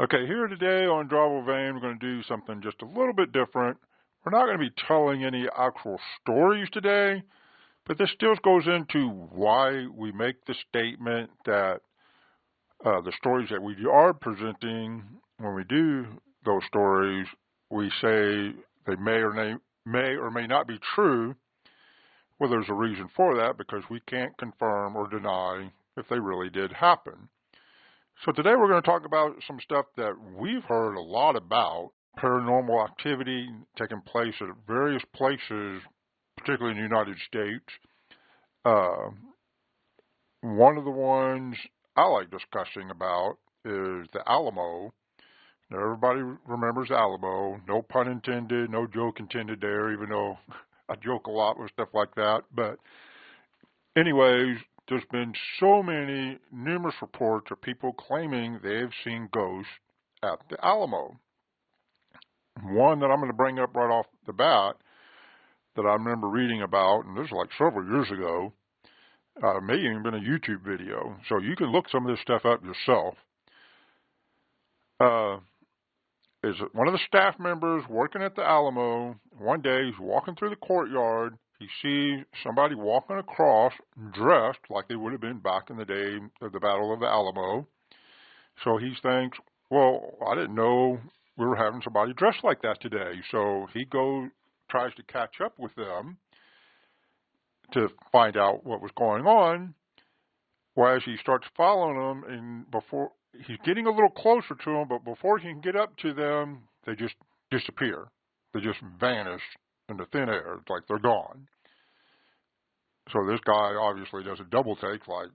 Okay, here today on Drivable Vein, we're going to do something just a little bit different. We're not going to be telling any actual stories today, but this still goes into why we make the statement that the stories that we are presenting, when we do those stories, we say they may or may not be true. Well, there's a reason for that because we can't confirm or deny if they really did happen. So today we're going to talk about some stuff that we've heard a lot about, paranormal activity taking place at various places, particularly in the United States. One of the ones I like discussing about is the Alamo. Now, everybody remembers the Alamo. No pun intended, no joke intended there, even though I joke a lot with stuff like that. But anyways, there's been so many numerous reports of people claiming they've seen ghosts at the Alamo. One that I'm going to bring up right off the bat that I remember reading about, and this is like several years ago, may even been a YouTube video, so you can look some of this stuff up yourself. Is one of the staff members working at the Alamo. One day he's walking through the courtyard. He sees somebody walking across dressed like they would have been back in the day of the Battle of the Alamo. So he thinks, well, I didn't know we were having somebody dressed like that today. So he tries to catch up with them to find out what was going on. Well, as he starts following them, and before he's getting a little closer to them, but before he can get up to them, they just disappear. They just vanish into thin air. It's like they're gone. So this guy obviously does a double take, like,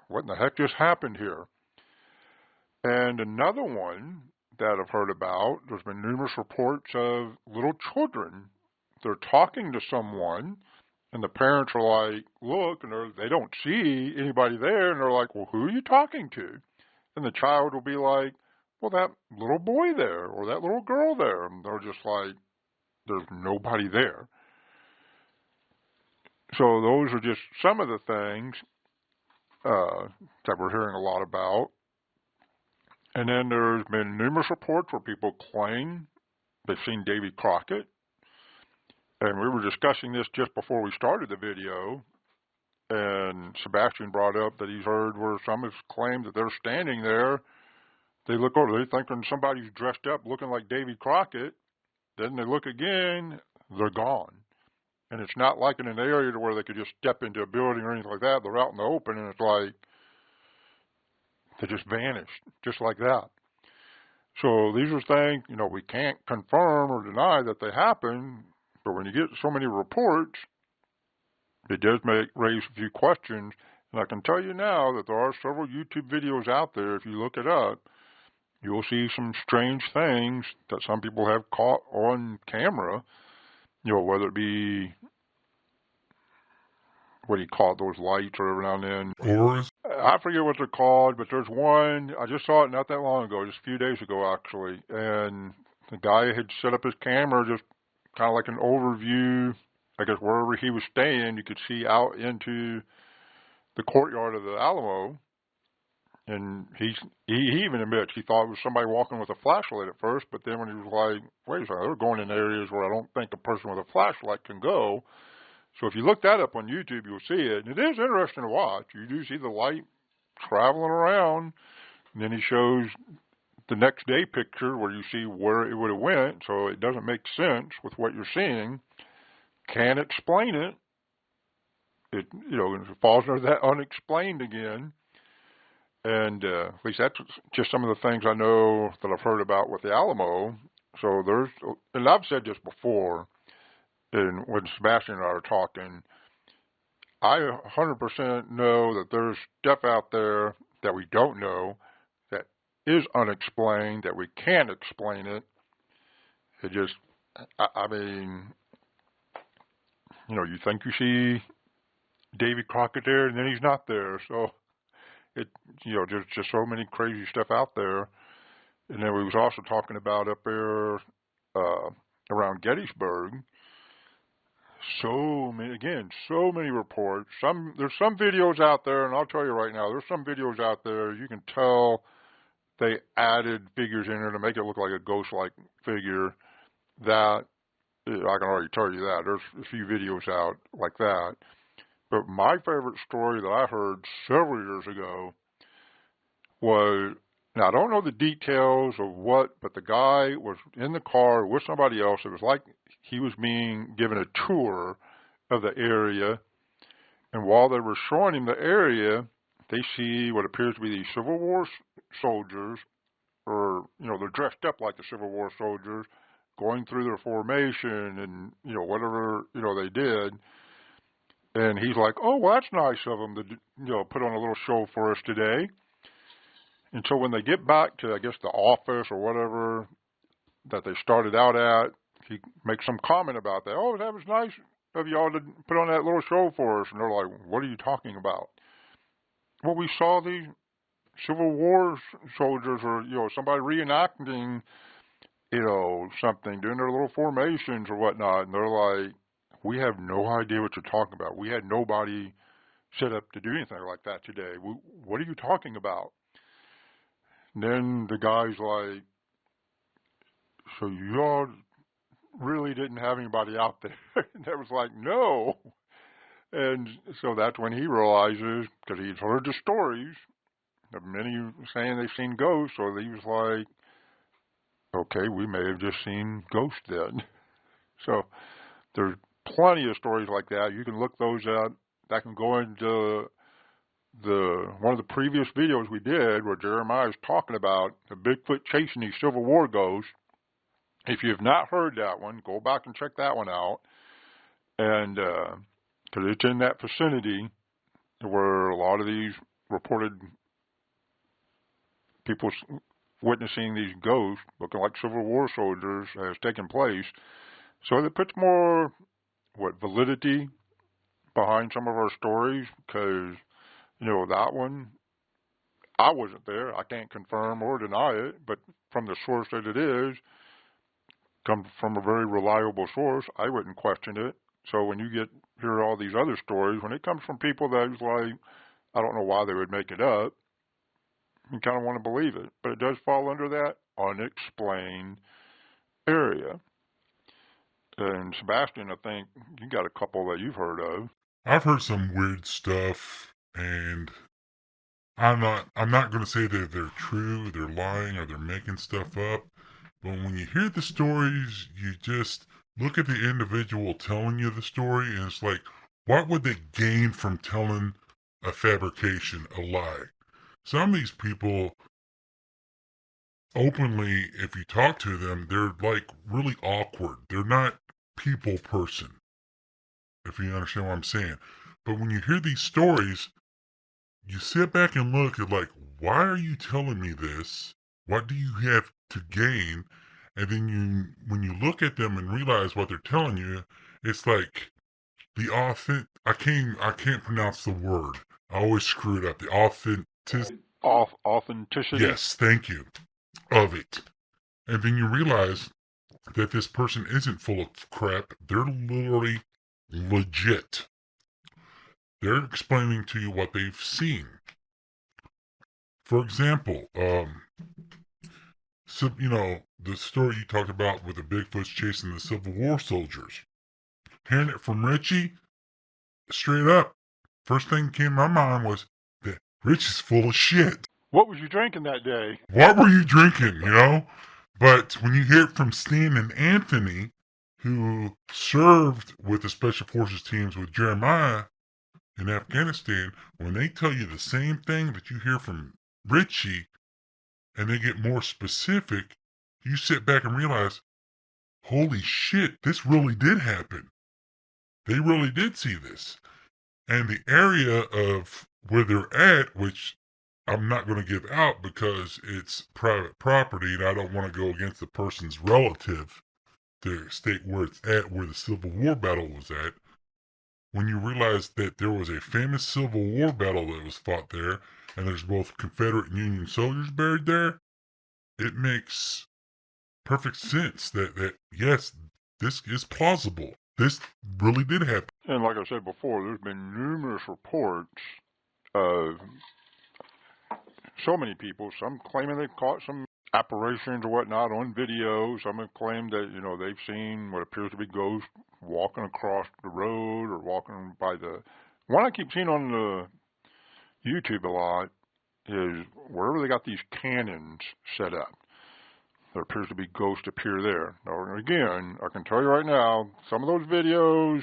what in the heck just happened here? And another one that I've heard about, there's been numerous reports of little children. They're talking to someone, and the parents are like, look, and they don't see anybody there, and they're like, well, who are you talking to? And the child will be like, well, that little boy there, or that little girl there. And they're just like, there's nobody there. So those are just some of the things that we're hearing a lot about. And then there's been numerous reports where people claim they've seen Davy Crockett. And we were discussing this just before we started the video. And Sebastian brought up that he's heard where some have claimed that they're standing there. They look over, they think somebody's dressed up looking like Davy Crockett. Then they look again, they're gone. And it's not like in an area where they could just step into a building or anything like that. They're out in the open, and it's like they just vanished, just like that. So these are things, we can't confirm or deny that they happen, but when you get so many reports, it does raise a few questions. And I can tell you now that there are several YouTube videos out there. If you look it up, you'll see some strange things that some people have caught on camera. Whether it be, what do you call it, those lights or every now and then. Oars? I forget what they're called, but there's one, I just saw it not that long ago, just a few days ago actually, and the guy had set up his camera just kind of like an overview. I guess wherever he was staying, you could see out into the courtyard of the Alamo. And he even admits he thought it was somebody walking with a flashlight at first, but then when he was like, wait a second, they're going in areas where I don't think a person with a flashlight can go. So if you look that up on YouTube, you'll see it. And it is interesting to watch. You do see the light traveling around. And then he shows the next day picture where you see where it would have went. So it doesn't make sense with what you're seeing. Can't explain it. It falls under that unexplained again. And at least that's just some of the things I know that I've heard about with the Alamo. So and I've said this before, and when Sebastian and I are talking, I 100% know that there's stuff out there that we don't know, that is unexplained, that we can't explain it. It just, I mean, you think you see Davy Crockett there, and then he's not there. So there's just so many crazy stuff out there. And then we was also talking about up there around Gettysburg. So many reports. There's some videos out there, and I'll tell you right now, there's some videos out there you can tell they added figures in there to make it look like a ghost-like figure. That, I can already tell you that. There's a few videos out like that. But my favorite story that I heard several years ago was, now I don't know the details of what, but the guy was in the car with somebody else. It was like he was being given a tour of the area, and while they were showing him the area, they see what appears to be these Civil War soldiers, or, they're dressed up like the Civil War soldiers, going through their formation and, whatever, they did. And he's like, oh, well, that's nice of them to, put on a little show for us today. And so when they get back to, I guess, the office or whatever that they started out at, he makes some comment about that. Oh, that was nice of y'all to put on that little show for us. And they're like, what are you talking about? Well, we saw these Civil War soldiers, or, somebody reenacting, something, doing their little formations or whatnot. And they're like, we have no idea what you're talking about. We had nobody set up to do anything like that today. What are you talking about? And then the guy's like, so y'all really didn't have anybody out there? And I was like, no. And so that's when he realizes, because he's heard the stories of many saying they've seen ghosts, so he was like, okay, we may have just seen ghosts then. So there's plenty of stories like that. You can look those up. That can go into one of the previous videos we did where Jeremiah is talking about the Bigfoot chasing these Civil War ghosts. If you have not heard that one, go back and check that one out. And because it's in that vicinity where a lot of these reported people witnessing these ghosts looking like Civil War soldiers has taken place. So it puts more, validity behind some of our stories, because, that one, I wasn't there. I can't confirm or deny it, but from the source that it is, comes from a very reliable source, I wouldn't question it. So when you hear all these other stories, when it comes from people that's like, I don't know why they would make it up, you kind of want to believe it. But it does fall under that unexplained area. And Sebastian, I think you got a couple that you've heard of. I've heard some weird stuff, and I'm not going to say that they're true, they're lying, or they're making stuff up. But when you hear the stories, you just look at the individual telling you the story, and it's like, what would they gain from telling a fabrication, a lie? Some of these people, openly, if you talk to them, they're like really awkward. They're not people person, if you understand what I'm saying. But when you hear these stories, you sit back and look at like, why are you telling me this? What do you have to gain? And then when you look at them and realize what they're telling you, it's like I can't pronounce the word. I always screw it up. The Authenticity? Yes, thank you. Of it. And then you realize that this person isn't full of crap. They're literally legit. They're explaining to you what they've seen. For example, so, the story you talked about with the Bigfoots chasing the Civil War soldiers. Hearing it from Richie, straight up, first thing that came to my mind was that Richie's full of shit. What was you drinking that day? What were you drinking, But when you hear it from Stan and Anthony, who served with the Special Forces teams with Jeremiah in Afghanistan, when they tell you the same thing that you hear from Richie, and they get more specific, you sit back and realize, holy shit, this really did happen. They really did see this. And the area of where they're at, which I'm not going to give out because it's private property and I don't want to go against the person's relative to state where it's at, where the Civil War battle was at. When you realize that there was a famous Civil War battle that was fought there, and there's both Confederate and Union soldiers buried there, it makes perfect sense that yes, this is plausible. This really did happen. And like I said before, there's been numerous reports of so many people. Some claiming they've caught some apparitions or whatnot on video. Some have claimed that, they've seen what appears to be ghosts walking across the road or walking by the... One I keep seeing on the YouTube a lot is wherever they got these cannons set up. There appears to be ghosts appear there. Now, again, I can tell you right now, some of those videos,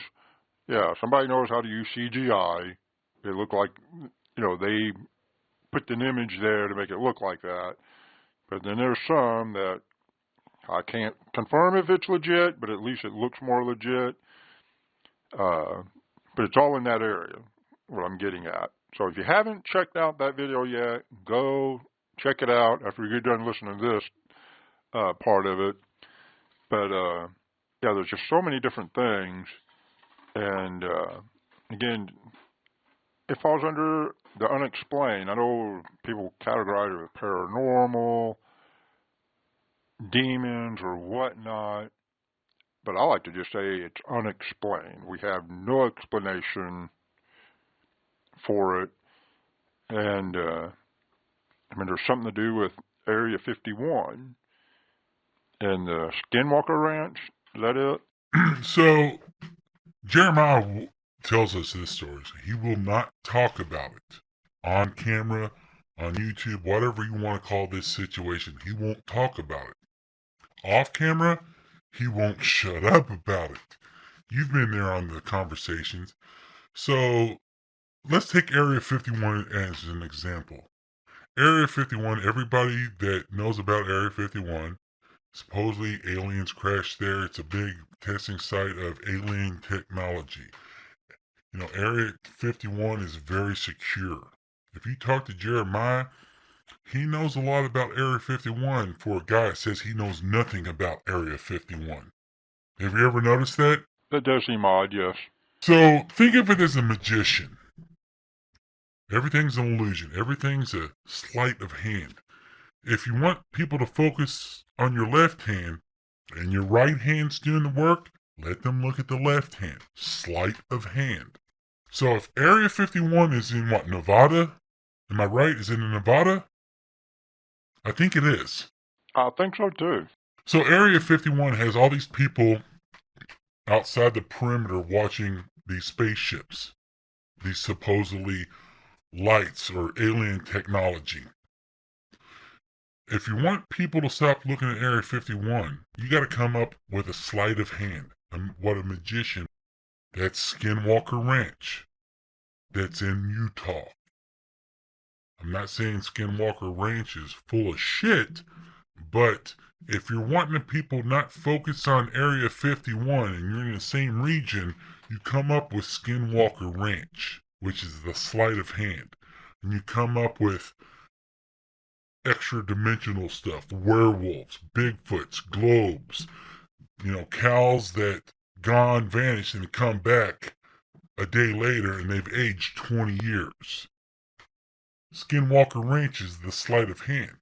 yeah, somebody knows how to use CGI. They look like, they put an image there to make it look like that. But then there's some that I can't confirm if it's legit, but at least it looks more legit. But it's all in that area, what I'm getting at. So if you haven't checked out that video yet, go check it out after you get done listening to this part of it. But yeah, there's just so many different things. And again, it falls under the unexplained. I know people categorize it with paranormal, demons, or whatnot, but I like to just say it's unexplained. We have no explanation for it. And there's something to do with Area 51 and the Skinwalker Ranch. Is that it? So Jeremiah tells us this story. So he will not talk about it on camera, on YouTube, whatever you want to call this situation. He won't talk about it. Off camera, he won't shut up about it. You've been there on the conversations. So let's take Area 51 as an example. Area 51, everybody that knows about Area 51, supposedly aliens crashed there. It's a big testing site of alien technology. Area 51 is very secure. If you talk to Jeremiah, he knows a lot about Area 51 for a guy that says he knows nothing about Area 51. Have you ever noticed that? That does seem odd, yes. So think of it as a magician. Everything's an illusion. Everything's a sleight of hand. If you want people to focus on your left hand and your right hand's doing the work, let them look at the left hand. Sleight of hand. So if Area 51 is in what, Nevada? Am I right? Is it in Nevada? I think it is. I think so too. So Area 51 has all these people outside the perimeter watching these spaceships. These supposedly lights or alien technology. If you want people to stop looking at Area 51, you got to come up with a sleight of hand. What a magician. That's Skinwalker Ranch. That's in Utah. I'm not saying Skinwalker Ranch is full of shit, but if you're wanting people not focus on Area 51 and you're in the same region, you come up with Skinwalker Ranch, which is the sleight of hand. And you come up with extra dimensional stuff, werewolves, Bigfoots, globes, cows that gone, vanished, and come back a day later and they've aged 20 years. Skinwalker Ranch is the sleight of hand.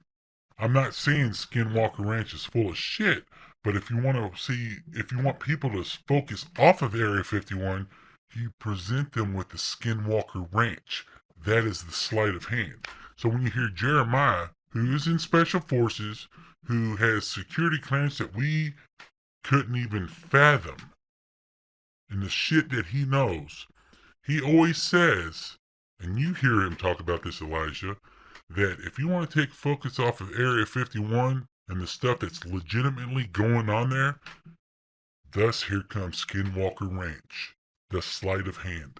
I'm not saying Skinwalker Ranch is full of shit, but if you want people to focus off of Area 51, you present them with the Skinwalker Ranch. That is the sleight of hand. So when you hear Jeremiah, who is in Special Forces, who has security clearance that we couldn't even fathom, and the shit that he knows, he always says, and you hear him talk about this, Elijah, that if you want to take focus off of Area 51 and the stuff that's legitimately going on there, thus here comes Skinwalker Ranch, the sleight of hand.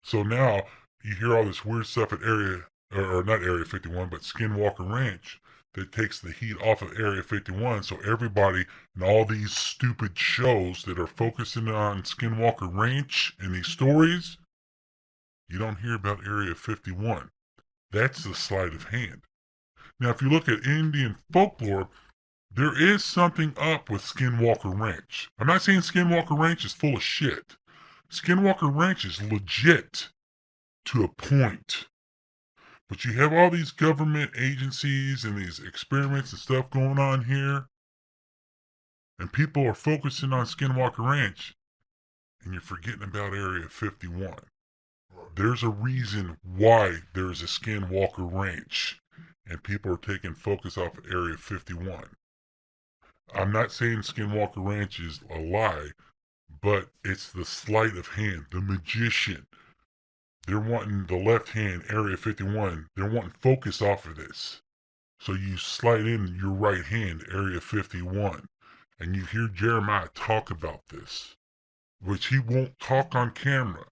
So now you hear all this weird stuff at or not Area 51, but Skinwalker Ranch that takes the heat off of Area 51. So everybody and all these stupid shows that are focusing on Skinwalker Ranch and these stories, you don't hear about Area 51. That's the sleight of hand. Now, if you look at Indian folklore, there is something up with Skinwalker Ranch. I'm not saying Skinwalker Ranch is full of shit. Skinwalker Ranch is legit to a point. But you have all these government agencies and these experiments and stuff going on here, and people are focusing on Skinwalker Ranch, and you're forgetting about Area 51. There's a reason why there's a Skinwalker Ranch. and people are taking focus off of Area 51. I'm not saying Skinwalker Ranch is a lie, but it's the sleight of hand, the magician. They're wanting the left hand, Area 51. They're wanting focus off of this. So you slide in your right hand, Area 51, and you hear Jeremiah talk about this, which he won't talk on camera,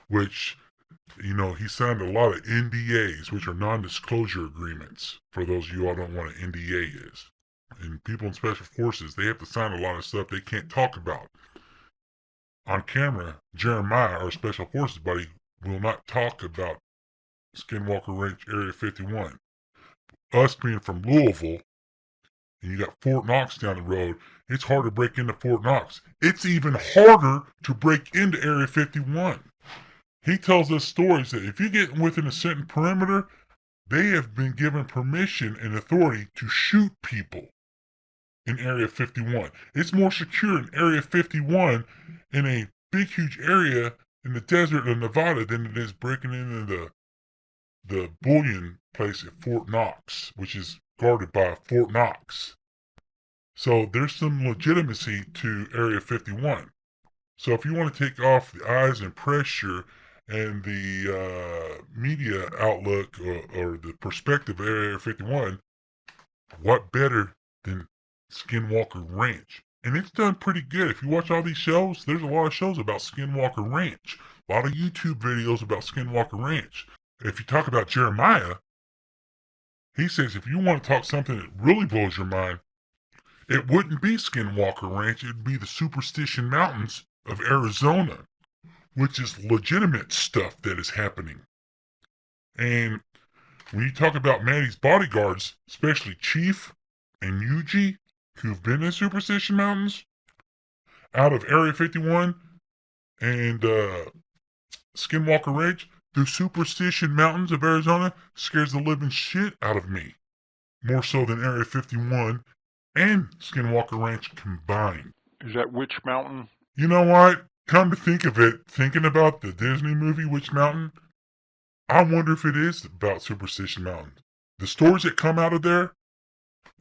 which, he signed a lot of NDAs, which are non-disclosure agreements, for those of you all don't know what an NDA is. And people in special forces, they have to sign a lot of stuff they can't talk about. On camera, Jeremiah, our special forces buddy, will not talk about Skinwalker Ranch Area 51. Us being from Louisville, and you got Fort Knox down the road, it's hard to break into Fort Knox. It's even harder to break into Area 51. He tells us stories that if you get within a certain perimeter, they have been given permission and authority to shoot people in Area 51. It's more secure in Area 51 in a big, huge area in the desert of Nevada than it is breaking into the bullion place at Fort Knox, which is guarded by Fort Knox. So there's some legitimacy to Area 51. So if you want to take off the eyes and pressure and the media outlook or the perspective of Area 51, what better than Skinwalker Ranch? And it's done pretty good. If you watch all these shows, there's a lot of shows about Skinwalker Ranch. A lot of YouTube videos about Skinwalker Ranch. If you talk about Jeremiah, he says if you want to talk something that really blows your mind, it wouldn't be Skinwalker Ranch. It would be the Superstition Mountains of Arizona, which is legitimate stuff that is happening. And when you talk about Maddie's bodyguards, especially Chief and Yuji, who've been in Superstition Mountains, out of Area 51 and Skinwalker Ranch, the Superstition Mountains of Arizona scares the living shit out of me. More so than Area 51 and Skinwalker Ranch combined. Is that Witch Mountain? You know what? Come to think of it, thinking about the Disney movie Witch Mountain, I wonder if it is about Superstition Mountain. The stories that come out of there,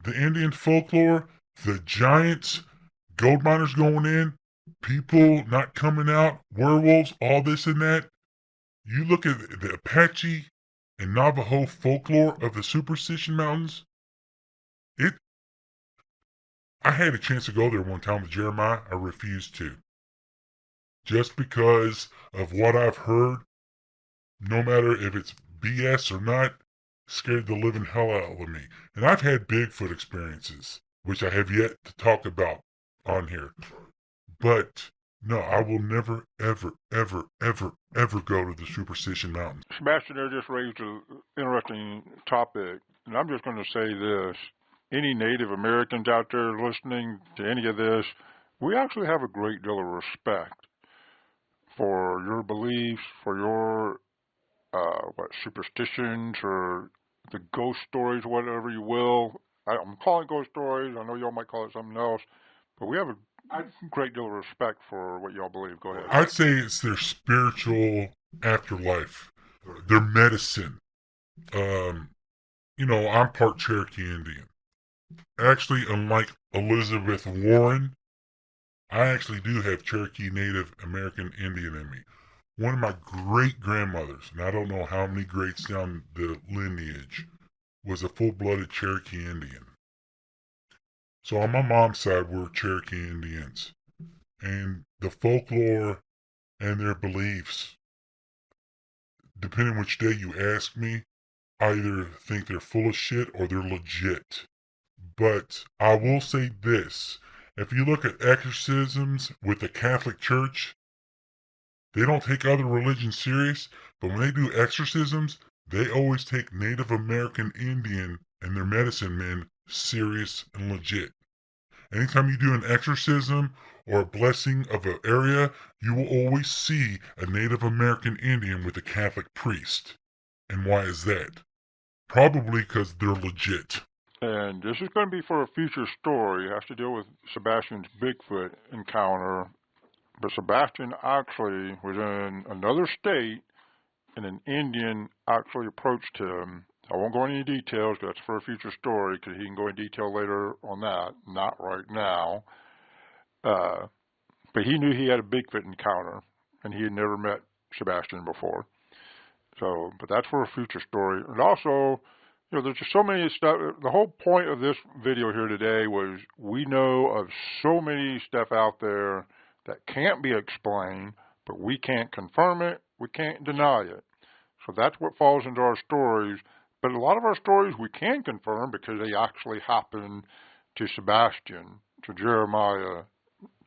the Indian folklore, the giants, gold miners going in, people not coming out, werewolves, all this and that. You look at the Apache and Navajo folklore of the Superstition Mountains, I had a chance to go there one time with Jeremiah. I refused to. Just because of what I've heard, no matter if it's BS or not, scared the living hell out of me. And I've had Bigfoot experiences, which I have yet to talk about on here. But no, I will never, ever, ever, ever, ever go to the Superstition Mountains. Sebastian there just raised an interesting topic, and I'm just going to say this. Any Native Americans out there listening to any of this, we actually have a great deal of respect for your beliefs, for your superstitions or the ghost stories, whatever you will. I'm calling ghost stories. I know y'all might call it something else, but we have a great deal of respect for what y'all believe. Go ahead. I'd say it's their spiritual afterlife, their medicine. I'm part Cherokee Indian. Actually, unlike Elizabeth Warren, I actually do have Cherokee Native American Indian in me. One of my great-grandmothers, and I don't know how many greats down the lineage, was a full-blooded Cherokee Indian. So on my mom's side, we're Cherokee Indians. And the folklore and their beliefs, depending which day you ask me, I either think they're full of shit or they're legit. But I will say this. If you look at exorcisms with the Catholic Church, they don't take other religions serious, but when they do exorcisms, they always take Native American Indian and their medicine men serious and legit. Anytime you do an exorcism or a blessing of an area, you will always see a Native American Indian with a Catholic priest. And why is that? Probably because they're legit. And this is going to be for a future story. It has to deal with Sebastian's Bigfoot encounter. But Sebastian actually was in another state, and an Indian actually approached him. I won't go into any details, that's for a future story, because he can go in detail later on that, not right now. But he knew he had a Bigfoot encounter, and he had never met Sebastian before. So, but that's for a future story. And also, you know, there's just so many stuff. The whole point of this video here today was we know of so many stuff out there that can't be explained, but we can't confirm it, we can't deny it. So that's what falls into our stories. But a lot of our stories we can confirm because they actually happened to Sebastian, to Jeremiah,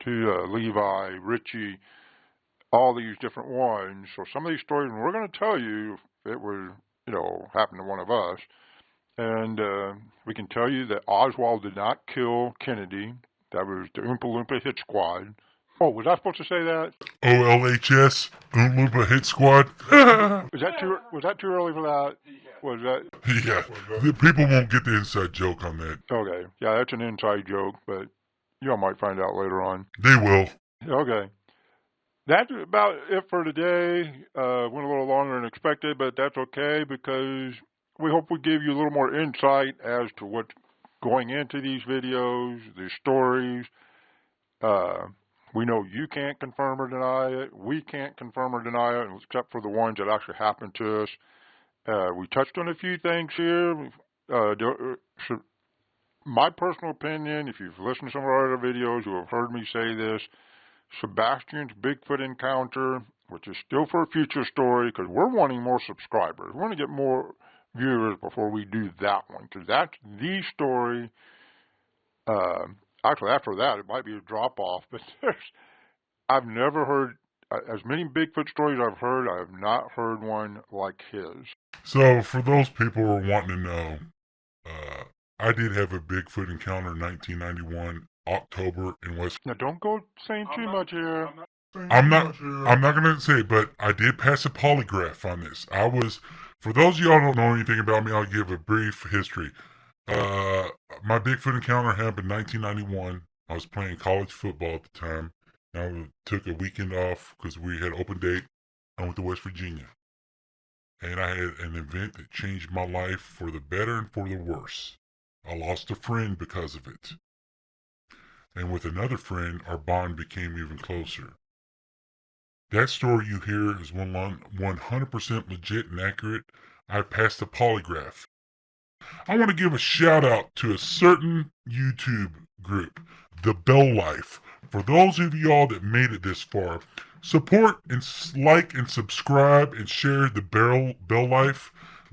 to Levi, Richie, all these different ones. So some of these stories, we're going to tell you if it was, you know, happened to one of us. And we can tell you that Oswald did not kill Kennedy. That was the Oompa Loompa Hit Squad. Oh, was I supposed to say that? OLHS, Oompa Loompa Hit Squad. Was that too early for that? Was that? Yeah, the people won't get the inside joke on that. Okay, yeah, that's an inside joke, but y'all might find out later on. They will. Okay. That's about it for today. Went a little longer than expected, but that's okay because we hope we give you a little more insight as to what's going into these videos, these stories. We know you can't confirm or deny it. We can't confirm or deny it, except for the ones that actually happened to us. We touched on a few things here. My personal opinion, if you've listened to some of our other videos, you have heard me say this, Sebastian's Bigfoot encounter, which is still for a future story, because we're wanting more subscribers. We want to get more viewers before we do that one, because that's the story. Actually, after that, it might be a drop-off, but I've never heard, as many Bigfoot stories I've heard, I have not heard one like his. So, for those people who are wanting to know, I did have a Bigfoot encounter in 1991, October in West. Now, don't go saying too much here. I'm not gonna say it, but I did pass a polygraph on this. For those of y'all who don't know anything about me, I'll give a brief history. My Bigfoot encounter happened in 1991. I was playing college football at the time. I took a weekend off because we had open date. I went to West Virginia. And I had an event that changed my life for the better and for the worse. I lost a friend because of it. And with another friend, our bond became even closer. That story you hear is 100% legit and accurate. I passed the polygraph. I want to give a shout out to a certain YouTube group, The Bell Life. For those of y'all that made it this far, support and like and subscribe and share the Bell Life.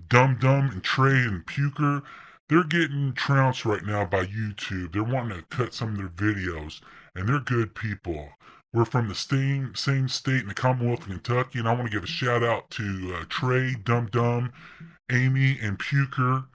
Dum Dum and Trey and Puker, they're getting trounced right now by YouTube. They're wanting to cut some of their videos, and they're good people. We're from the same state in the Commonwealth of Kentucky, and I want to give a shout out to Trey, Dum Dum, Amy, and Puker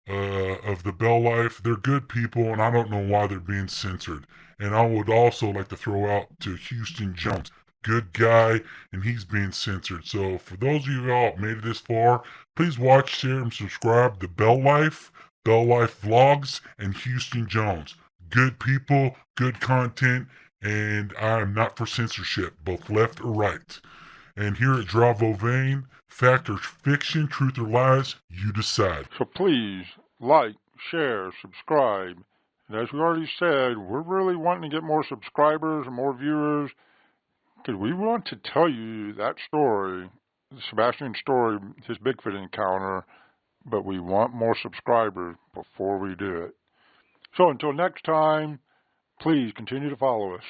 of the Bell Life. They're good people, and I don't know why they're being censored. And I would also like to throw out to Houston Jones. Good guy, and he's being censored. So for those of you all made it this far, please watch, share, and subscribe to Bell Life Vlogs, and Houston Jones. Good people, good content, and I am not for censorship, both left or right. And here at Dravo Vane, fact or fiction, truth or lies, you decide. So please, like, share, subscribe. And as we already said, we're really wanting to get more subscribers and more viewers, because we want to tell you that story, Sebastian's story, his Bigfoot encounter, but we want more subscribers before we do it. So until next time, please continue to follow us.